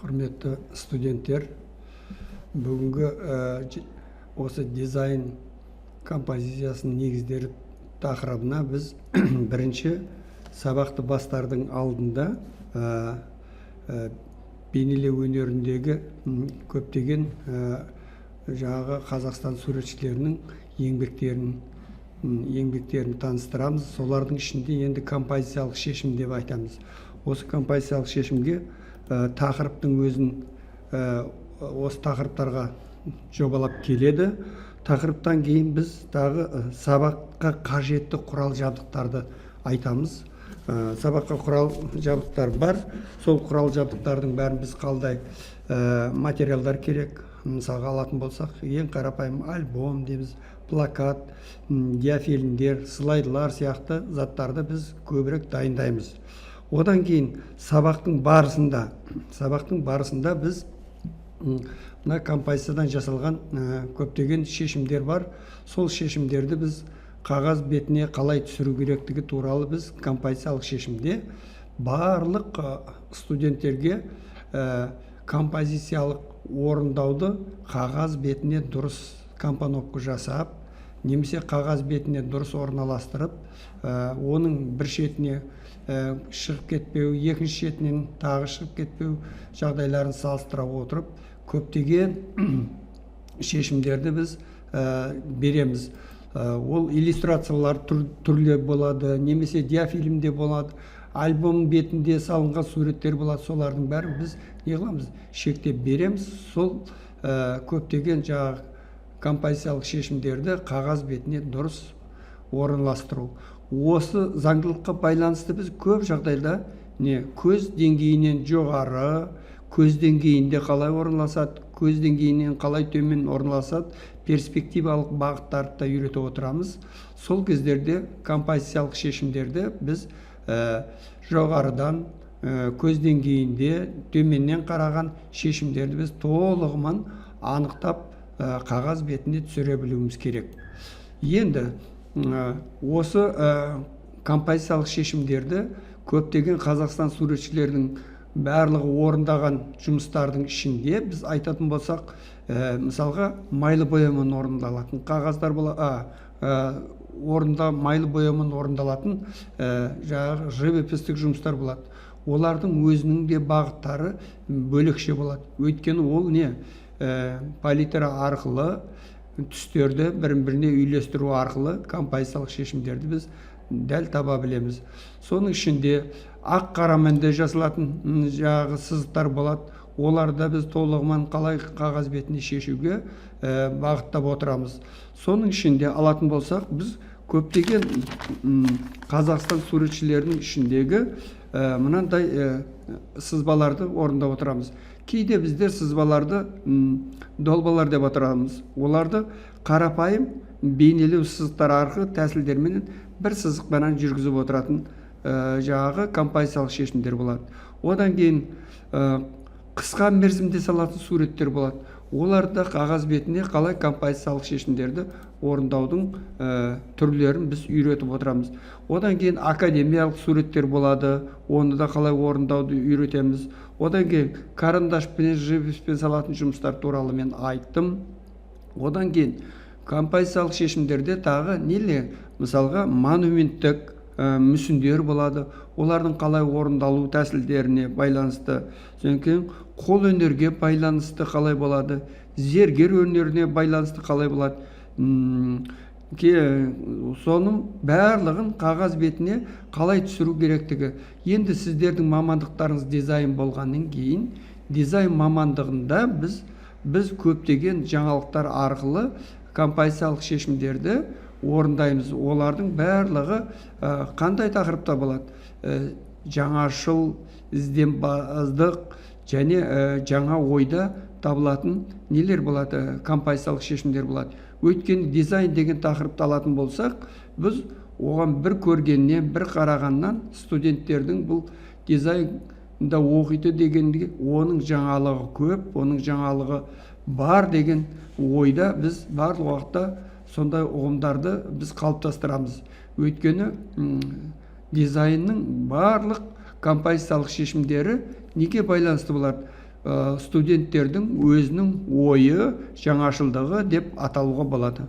Құрметті студенттер, бүгінгі осы дизайн композициясының негіздері тақырыбына біз бірінші сабақты бастардың алдында бейнелеу өнеріндегі көптеген жаңағы Қазақстан суретшілерінің еңбектерін таныстырамыз. Солардың ішінде енді композициялық шешім деп айтамыз. Осы композициялық шешімге тақырыптың өзін осы тақырыптарға жобалап келеді. Тақырыптан кейін біз тағы сабаққа қажетті құрал жабдықтарды айтамыз. Сабаққа құрал жабдықтар бар. Сол құрал жабдықтардың бәрін біз қалдай материалдар керек. Мысалға алатын болсақ, ең қарапайым альбом дейміз, плакат, диафильмдер, слайдылар сияқты заттарды біз көбірек дайындаймыз. Одан кейін сабақтың барысында біз мына композициядан жасалған көптеген шешімдер бар. Сол шешімдерді біз қағаз бетіне қалай түсіру керектігі туралы біз композициялық шешімде барлық студенттерге композициялық орындауды қағаз бетіне дұрыс компоновка жасап, немесе қағаз бетіне дұрыс орналастырып, оның бір шетіне шығып кетпеу, екінші шетінен тағы шығып кетпеу жағдайларын салыстыра отырып, көптеген шешімдерді біз береміз. Ол иллюстрациялар түрлі болады, немесе диафильмде болады, альбом бетінде салынған суреттер болады. Солардың бәрін біз не қыламыз? Шектеп береміз. Сол көптеген жаңағы композициялық шешімдерді қағаз бетіне дұрыс орналастыру. Осы заңдылыққа байланысты біз көп жағдайда көз деңгейінен жоғары, көз деңгейінде қалай орналасады, көз деңгейінен қалай төмен орналасады, перспективалық бағыттарды да үйретіп отырамыз. Сол кездерде композициялық шешімдерді біз жоғарыдан, көз деңгейінде, төменнен қараған шешімдерді біз толығымен анықтап қағаз бетіне түсіре білуіміз керек. Енді осы композициялық шешімдерді көптеген Қазақстан суретшілерінің барлығы орындаған жұмыстардың ішінде біз айтатын болсақ, мысалға майлы бояумен орындалатын қағаздар майлы бояумен орындалатын жаңағы живопистік жұмыстар болады. Олардың өзінің де бағыттары бөлекше болады. Өйткені ол палитра арқылы түстерді бірін-біріне үйлестіру арқылы композициялық шешімдерді біз дәл таба білеміз. Соның ішінде ақ қараменде жасалатын жаңағы сызықтар болады. Оларда біз толығымен қалай қағаз бетіне шешуге бағыттап отырамыз. Соның ішінде алатын болсақ, біз көптеген Қазақстан суретшілерінің ішіндегі мынандай сызбаларды орындап отырамыз. Кейде біздер сызбаларды долбалар деп отырамыз. Оларды қарапайым бейнелеу сызықтар арқылы тәсілдермен бір сызықпен жүргізіп отыратын жаңағы композициялық шешімдер болады. Одан кейін қысқа мерзімде салатын суреттер болады. Оларда қағаз бетіне қалай композициялық шешімдерді орындаудың түрлерін біз үйретіп отырамыз. Одан кейін академиялық суреттер болады, оны да қалай орындауды үйретеміз. Одан кейін карандашпен, живописпен салатын жұмыстар туралы мен айттым. Одан кейін композициялық шешімдерде тағы мысалға монументтік мүсіндер болады. Олардың қалай орындалу тәсілдеріне байланысты, содан кейін қол өнерге байланысты қалай болады, зергер өнеріне байланысты қалай болады. Соның барлығын қағаз бетіне қалай түсіру керектігі. Енді сіздердің мамандықтарыңыз дизайн болғаннан кейін, дизайн мамандығында біз көптеген жаңалықтар арқылы композициялық шешімдерді орындаймыз. Олардың барлығы қандай тақырыпта болады? Жаңашыл, ізденімпаздық және жаңа ойда табылатын нелер болады? Композициялық шешімдер болады. Өйткені дизайн деген тақырыпты алатын болсақ, біз оған бір көргеннен, бір қарағаннан студенттердің бұл дизайнда оқиды дегенде оның жаңалығы көп, оның жаңалығы бар деген ойда біз барлық уақытта сондай ұғымдарды біз қалыптастырамыз. Өйткені дизайнның барлық композициялық шешімдері неге байланысты болады? студенттердің өзінің ойы жаңашылдығы деп аталуға болады.